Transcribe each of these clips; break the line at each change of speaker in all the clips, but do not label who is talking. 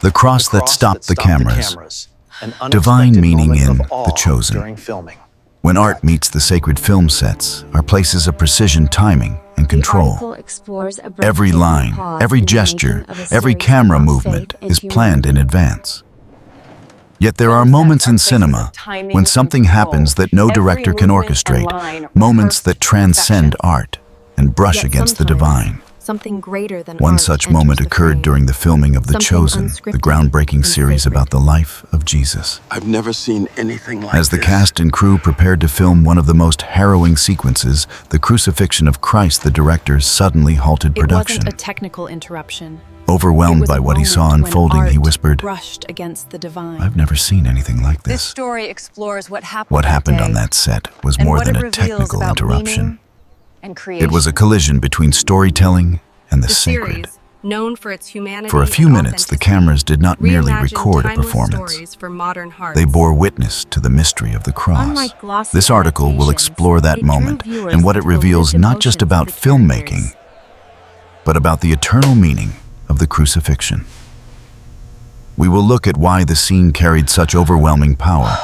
The cross that stopped the cameras. Divine meaning in The Chosen. When art meets the sacred film sets are places of precision, timing, and control. Every line, every gesture, every camera movement is planned in advance. Yet there are moments in cinema when something happens that no director can orchestrate, moments that transcend art and brush against the divine. One such moment occurred during the filming of The Chosen, the groundbreaking series about the life of Jesus.
I've never seen anything like
As the
this.
cast and crew prepared to film one of the most harrowing sequences, the crucifixion of Christ, the director suddenly halted production.
It wasn't a technical interruption.
Overwhelmed by what he saw unfolding, he whispered,
brushed against the divine.
"I've never seen anything like
This
this."
story explores what happened
What happened on
day
that set was
and
more
what
than
it
a
reveals
technical
about
interruption.
meaning and creation.
It was a collision between storytelling and the sacred.
Known for its humanity
For a few minutes, the cameras did not merely record a performance. They bore witness to the mystery of the cross. This article will explore that moment and what it reveals, not just about filmmaking, but about the eternal meaning of the crucifixion. We will look at why the scene carried such overwhelming power,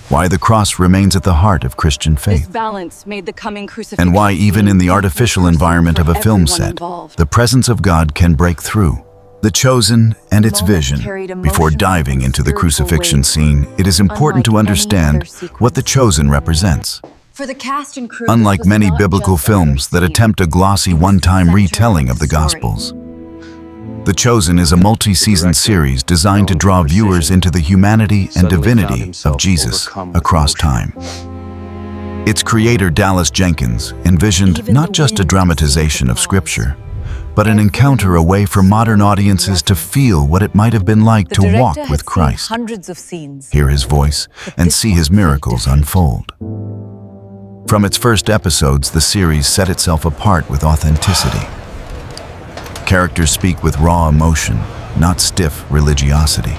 why the cross remains at the heart of Christian
This
faith,
balance made the coming crucifixion
and why even in the artificial environment of a film set, the presence of God can break through. The Chosen and its vision. Before diving into the crucifixion scene, it is important to understand what The Chosen represents.
For the cast and crew,
Unlike many biblical films that attempt a glossy one-time retelling of the Gospels, The Chosen is a multi-season series designed to draw viewers into the humanity and divinity of Jesus across time. Its creator, Dallas Jenkins, envisioned not just a dramatization of Scripture, but an encounter, a way for modern audiences to feel what it might have been like to walk with Christ,
hundreds of scenes.
hear his voice, and see his miracles unfold. From its first episodes, the series set itself apart with authenticity. Characters speak with raw emotion, not stiff religiosity.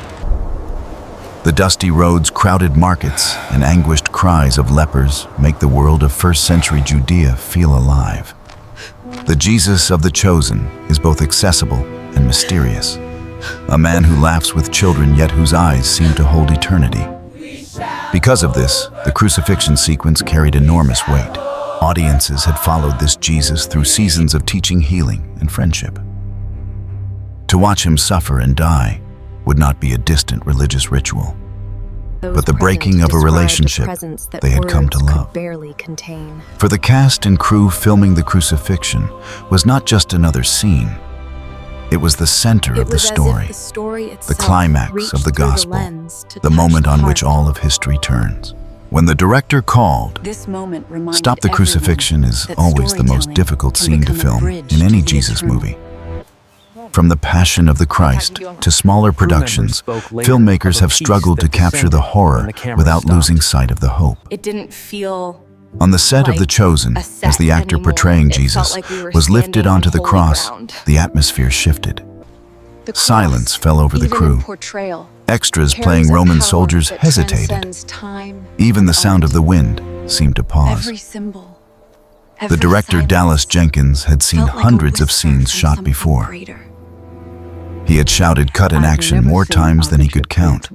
The dusty roads, crowded markets, and anguished cries of lepers make the world of first-century Judea feel alive. The Jesus of The Chosen is both accessible and mysterious. A man who laughs with children, yet whose eyes seem to hold eternity. Because of this, the crucifixion sequence carried enormous weight. Audiences had followed this Jesus through seasons of teaching, healing, and friendship. To watch him suffer and die would not be a distant religious ritual, but the breaking of a relationship they had come to love. For the cast and crew, filming the crucifixion was not just another scene. It was the center of the story, the climax of the gospel, the moment on which all of history turns. When the director called,
This moment reminded
"Stop the crucifixion" is
that
always the most
storytelling
difficult
can
scene to
become a
film
bridge
in
to
any
the
Jesus
eternal.
movie. From the Passion of the Christ to smaller productions, filmmakers have struggled to capture the horror without losing sight of the hope.
It didn't feel
On the set of The Chosen,
a
as
set
the actor
anymore.
portraying
It felt
Jesus
like we were
was lifted
standing on
onto the
holy
cross,
ground.
the atmosphere shifted.
the cross,
Silence fell over the
even
crew.
in portrayal,
Extras
carries
playing
a
Roman
power
soldiers
that
hesitated.
transcends time
Even the
and
sound
art.
of the wind seemed to pause.
Every symbol,
The
every
director,
silence
Dallas Jenkins, had seen
felt like a
hundreds of
whisper
scenes
from
shot
something
before.
greater.
He had shouted "cut in action" more times than he could count.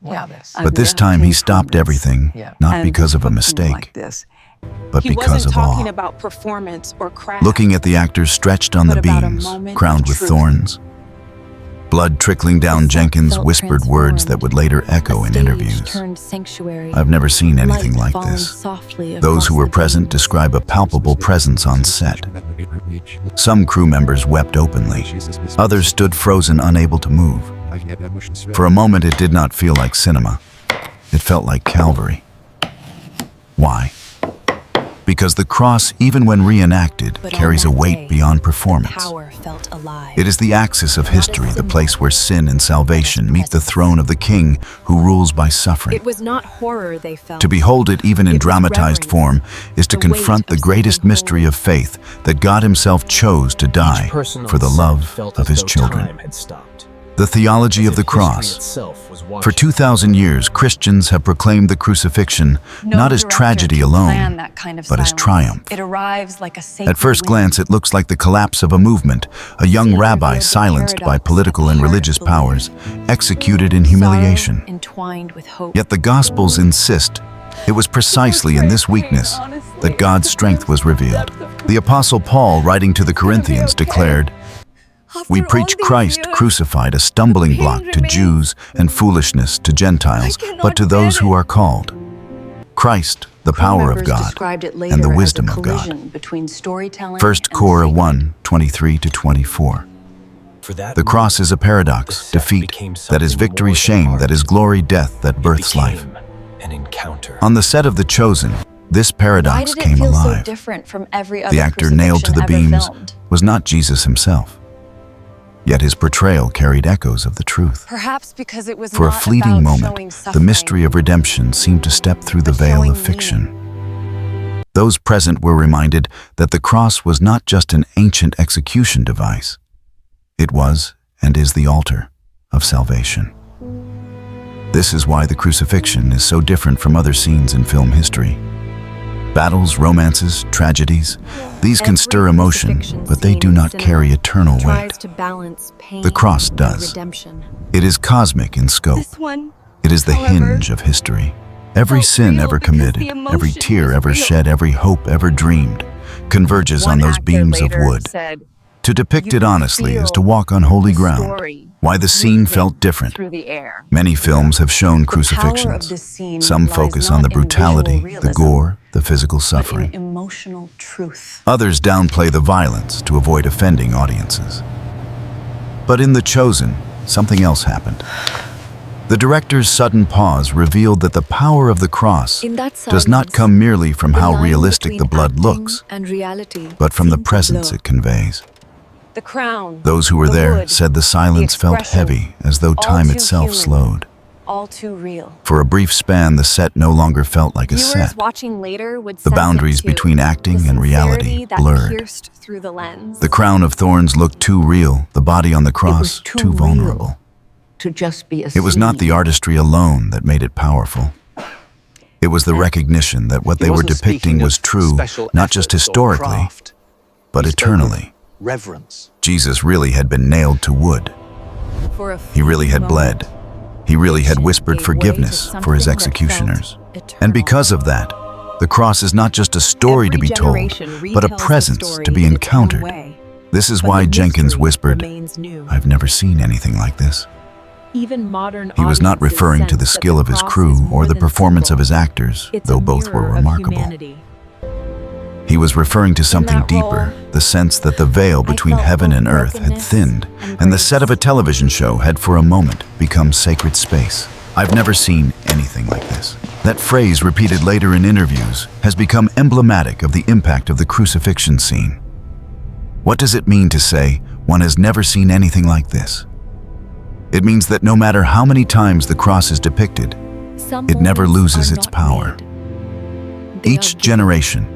But this time he stopped everything, not because of a mistake, but
He
because
wasn't
of
talking
awe.
about performance or craft.
Looking at the actors stretched on the
But about a
beams,
moment
crowned
of
with
truth.
thorns. Blood trickling down,
The set
Jenkins
felt
whispered words that would later echo in interviews. "I've never seen anything like this." Those who were present describe a palpable presence on set. Some crew members wept openly. Others stood frozen, unable to move. For a moment, it did not feel like cinema. It felt like Calvary. Why? Because the cross, even when reenacted, carries a weight beyond performance. It is the axis of history, the place where sin and salvation meet the throne of the King who rules by suffering.
It was not horror they felt.
To behold it even in
It was
dramatized form is to
the weight
confront the
of
greatest
something
mystery
holy.
of faith, that God himself chose to die for the love of his children.
Time had stopped.
The theology of the cross. For 2,000 years, Christians have proclaimed the crucifixion not as tragedy alone, but as triumph.
It arrives like a sacred
At first glance, it looks like the collapse of a movement, a young rabbi silenced by political and religious powers, executed in humiliation.
Entwined with hope.
Yet the Gospels insist it was precisely in this weakness that God's strength was revealed. The Apostle Paul, writing to the Corinthians, declared, "We preach Christ crucified, a stumbling block to Jews and foolishness to Gentiles, but to those who are called. Christ, the power of God and the wisdom of God." 1 Cor 1, 23-24. The cross is a paradox, defeat, that is victory, shame, that is glory, death, that births life. On the set of The Chosen, this paradox came alive. The actor nailed to the beams was not Jesus himself. Yet his portrayal carried echoes of the truth.
Perhaps because it was
For a
not
fleeting
about
moment,
showing
the
suffering,
mystery of redemption seemed to step through the
but
veil
showing
of fiction. Those present were reminded that the cross was not just an ancient execution device. It was and is the altar of salvation. This is why the crucifixion is so different from other scenes in film history. Battles, romances, tragedies, these can stir emotion, but they do not carry eternal weight. The cross does. It is cosmic in scope.
This one,
It is the
however,
hinge of history. Every
felt
sin
real
ever
because the
committed, every
emotion
tear
was
ever
real.
shed, every hope ever dreamed, converges on those beams of wood. To depict
"You
it
can
honestly is to
feel
walk on holy
the
ground.
story
Why the scene
moving
felt different.
through the air."
Many films have shown
The power of
crucifixions.
this scene
Some
lies
focus
not
on the
in visual
brutality, the
realism,
gore, the physical
but in
suffering.
emotional truth.
Others downplay the violence to avoid offending audiences. But in The Chosen, something else happened. The director's sudden pause revealed that the power of the cross does not come merely from how realistic the blood looks, but from the presence it conveys.
The crown,
Those who were
the
there
wood,
said the silence felt
expression,
heavy, as though
all
time
too
itself
human.
slowed.
all too real.
For a brief span, the set no longer felt like a
Viewers
set.
watching later would
The
sense it
boundaries
too.
between acting
The
and reality
sincerity that
blurred.
pierced through the lens.
The crown of thorns looked too real, the body on the cross too vulnerable.
To just be a
It was not the
scene.
artistry alone that made it powerful. It was the recognition that what they were depicting was true, not just historically, but eternally.
Reverence.
Jesus really had been nailed to wood.
For a
He really had
fleeting
bled.
moment,
He really had whispered
gave way to
forgiveness for his
something that
executioners.
felt eternal.
And because of that, the cross is not just a story to
Every
be told,
generation
but a
retells the
presence
story
to be
in its own
encountered.
way.
This is
But
why
the
Jenkins
mystery
whispered,
remains new.
"I've never seen anything like this."
Even modern
He was not
audiences
referring to the
sense that
skill of his
cross
crew
is
or
more
the
than
performance of
symbol.
his actors,
It's
though
a
both were
mirror of
remarkable.
humanity.
He was referring to something
that role,
deeper, the sense that the veil between
felt
heaven
both
and earth had
brokenness
thinned,
and
and the
grace.
set of a television show had for a moment become sacred space. "I've never seen anything like this." That phrase, repeated later in interviews, has become emblematic of the impact of the crucifixion scene. What does it mean to say, "One has never seen anything like this"? It means that no matter how many times the cross is depicted,
Some
it never
moments
loses
are
its
not
power.
made. They
Each
are
generation,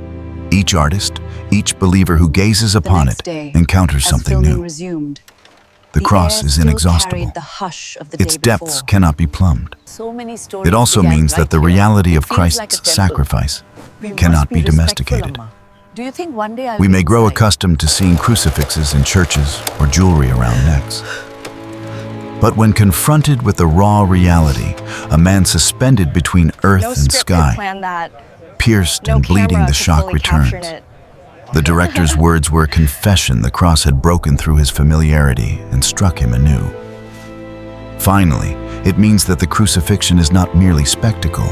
each artist, each believer who gazes upon
next
it
day,
encounters
as
something
filming
new.
resumed,
The cross
air
is
still
inexhaustible.
carried the hush of the
Its
day
depths
before.
cannot be plumbed.
So many stories
It also
began
means that
right
the
here.
reality of
It feels like a
Christ's
temple.
sacrifice
We must
cannot be
respectful,
domesticated.
Amma. Do you think one day I'll
We
be
may grow
inside?
accustomed to seeing crucifixes in churches or jewelry around necks. But when confronted with the raw reality, a man suspended between earth
No
and
script could
sky,
plan that.
pierced
No
and bleeding,
camera
the
could
shock
fully capture
returns.
it.
The director's words were a confession the cross had broken through his familiarity and struck him anew. Finally, it means that the crucifixion is not merely spectacle.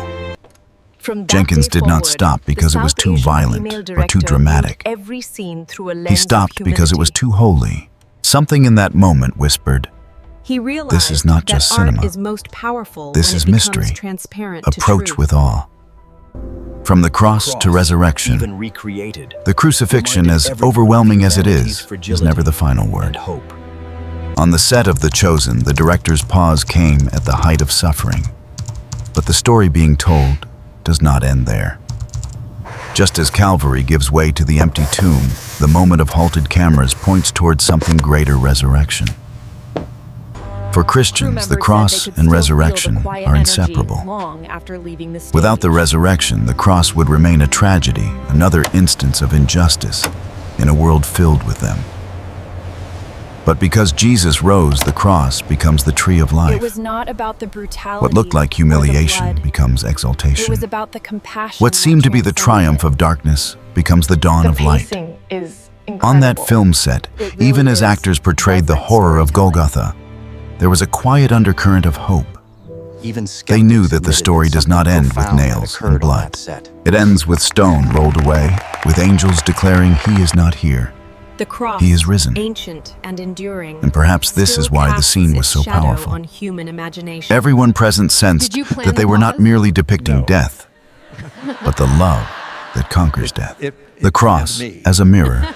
From that
Jenkins
day
did not
forward,
stop
the
because it was
South
too
Asian
violent
female
or too
director
dramatic.
viewed every scene through a lens
He
of
stopped because it was
humility.
too holy. Something in that moment whispered,
He realized
"This is not just
that art
cinema.
is most powerful
This
when
is
it becomes
mystery.
transparent to
Approach
truth.
with awe." From the cross to resurrection,
even recreated,
the crucifixion,
reminded
as
everyone
overwhelming
of
as it
humanity's
is
fragility
never the final
and
word.
hope.
On the set of The Chosen, the director's pause came at the height of suffering. But the story being told does not end there. Just as Calvary gives way to the empty tomb, the moment of halted cameras points towards something greater: resurrection. For Christians, the cross and resurrection are inseparable. Without the resurrection, the cross would remain a tragedy, another instance of injustice in a world filled with them. But because Jesus rose, the cross becomes the tree of life.
It was not about the brutality.
What looked like humiliation becomes exaltation.
It was about the compassion.
What seemed to be the triumph of darkness becomes the dawn of light.
Is
On that film set, even as actors portrayed the horror of Golgotha, there was a quiet undercurrent of hope. They knew that the story does not end with nails and blood. It ends with stone rolled away, with angels declaring He is not here.
The cross,
He is risen.
ancient and enduring,
And perhaps this is why the scene was so
casts its shadow
powerful.
on human imagination.
Everyone present sensed
Did you plan
that they
the
were not
pause?
merely depicting death, but the love that conquers death. The cross as a mirror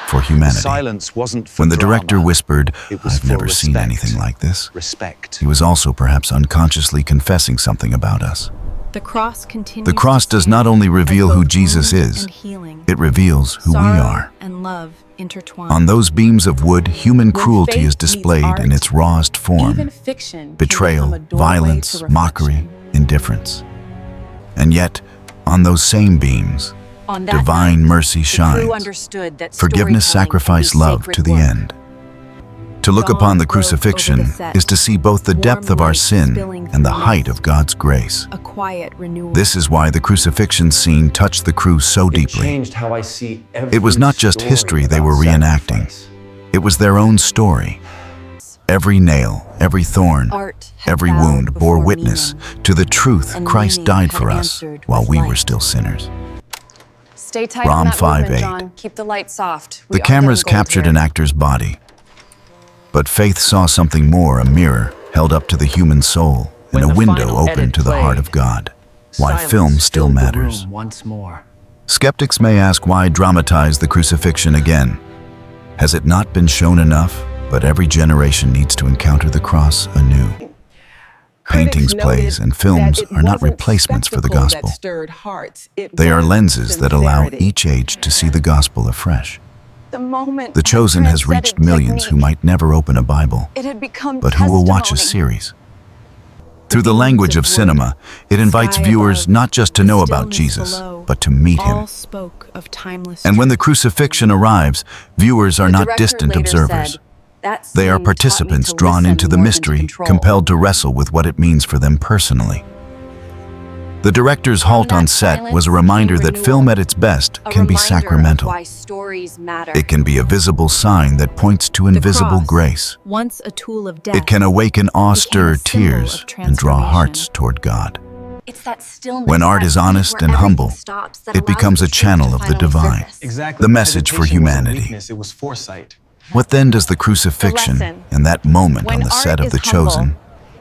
for humanity.
Silence wasn't for
When the director
drama.
whispered,
It was
"I've
for
never seen
respect.
anything like this,"
Respect.
he was also perhaps unconsciously confessing something about us.
The cross continues.
The cross
to
does
stand
not only
as
reveal who
both
Jesus
wound
is,
and healing,
it reveals who we
sorrow
are.
and love intertwined.
On those beams of wood, human cruelty
faith
is
meets
displayed
art,
in its rawest form.
Even fiction can
Betrayal,
become a doorway
violence,
to reflection.
mockery, indifference. And yet, on those same beams,
On that
divine
night,
mercy
the
shines.
crew understood that
Forgiveness
storytelling can be
sacrificed love
sacred
to the
work.
end. To look
Dawn
upon the
broke over the
crucifixion
set,
is to see both the
warm
depth of our
light
sin
spilling
and the
through
height
mist.
of God's grace.
A quiet renewal.
This is why the crucifixion scene touched the crew so
It
deeply.
changed how I see every
It was not just
story
history they
about
were reenacting.
sacrifice.
It was their own story. Every nail, every thorn,
Art had
every
bowed
wound bore
before
witness
meaning,
to the truth
and
Christ
meaning
died
had
for us
answered
while
with
we were
light.
still sinners.
Stay tight
Rom
on that
5:8.
movement, John. Keep the light soft. We
The
are
cameras
getting gold
captured
here.
an actor's body. But Faith saw something more, a mirror held up to the human soul and
When
a
the
window
final
open
edit
to the heart
played,
of God. Why
Silence
film still
filled the
matters.
room once more.
Skeptics may ask, why dramatize the crucifixion again? Has it not been shown enough? But every generation needs to encounter the cross anew. Paintings, plays, and films are not replacements for the gospel. They are lenses that allow each age to see the gospel afresh. The Chosen has reached millions who might never open a Bible,
It had become
but who will watch a
testimony.
series. Through the language of cinema, it invites
Sky
viewers
above,
not just to know about
stillness
Jesus,
below,
but to meet
all
Him.
spoke of timeless
And when the
truth.
crucifixion arrives, viewers are
The
not
director
distant
later
observers.
said, "That
They are
scene taught me
participants
to
drawn
listen
into the
more than to
mystery,
control."
compelled to wrestle with what it means for them personally. The director's halt on set was a reminder that film at its best
A
can be
reminder of
sacramental.
why stories matter.
It can be a visible sign that points to
The
invisible
cross,
grace.
once a tool of death,
It can awaken awe-stir
became a symbol
tears
of
and draw
transformation.
hearts toward God.
It's that stillness,
When art
that
is
point
honest
where
and
everything
humble,
stops, that
it
allows
becomes
the
a
truth
channel
to
of the
finally
divine.
surface.
Exactly.
The message for
Hesitation wasn't
humanity.
weakness, it was foresight.
What then does the crucifixion
The lesson.
and that moment
When
on the
art
set of
is
The Chosen
humble,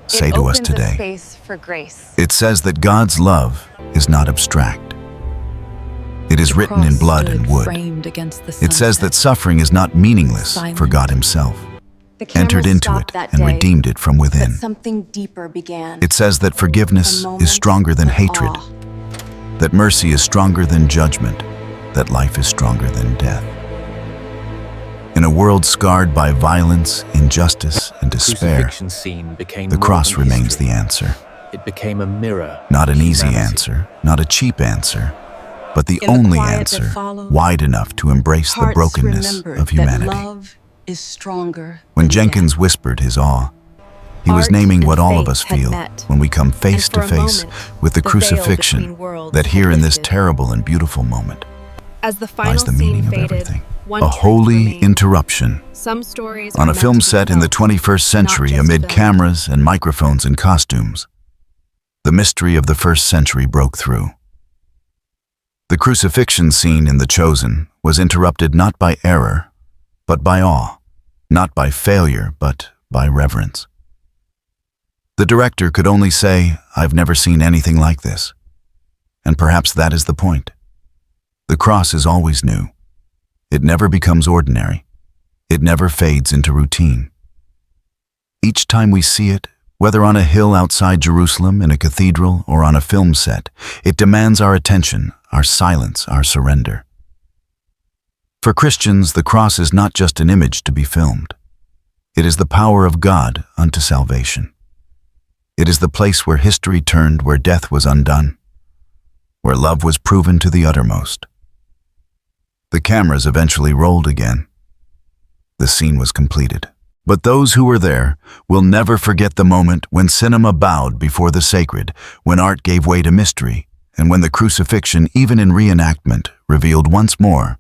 say
it
to us
opens a
today?
space for grace.
It says that God's love is not abstract. It is written in blood and wood. It says that suffering is not meaningless for God Himself,
The camera
entered into
stopped
it
that
and
day,
redeemed it from
but
within.
something deeper began.
It says that forgiveness
A moment
is stronger than
of
hatred,
awe.
that mercy is stronger than judgment, that life is stronger than death. In a world scarred by violence, injustice, and despair,
Crucifixion scene became
the
more
cross
than
remains
history.
the answer.
It became a mirror.
Not an
of
easy
humanity.
answer, not a cheap answer, but the
In the
only
quiet that
answer
followed,
wide enough to embrace the
hearts
brokenness
remembered
of
that
humanity.
Love is stronger.
When
than
Jenkins
death.
whispered his awe, he was
Art
naming
and
what all of
faith
us
had
feel
met.
when we come face
And for
to
a
face
moment,
with the
the veil
crucifixion,
between worlds
that
had
here in this
lifted.
terrible and beautiful moment
As the final
lies the
scene
meaning of
faded,
everything.
one
A
truth
holy
remained.
interruption.
Some stories
On
are
a
meant
film
to be
set in the
felt,
21st century
not just
amid
filmed.
cameras and microphones and costumes, the mystery of the first century broke through. The crucifixion scene in The Chosen was interrupted not by error, but by awe, not by failure, but by reverence. The director could only say, "I've never seen anything like this." And perhaps that is the point. The cross is always new. It never becomes ordinary. It never fades into routine. Each time we see it, whether on a hill outside Jerusalem, in a cathedral, or on a film set, it demands our attention, our silence, our surrender. For Christians, the cross is not just an image to be filmed. It is the power of God unto salvation. It is the place where history turned, where death was undone, where love was proven to the uttermost. The cameras eventually rolled again. The scene was completed. But those who were there will never forget the moment when cinema bowed before the sacred, when art gave way to mystery, and when the crucifixion, even in reenactment, revealed once more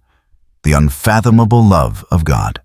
the unfathomable love of God.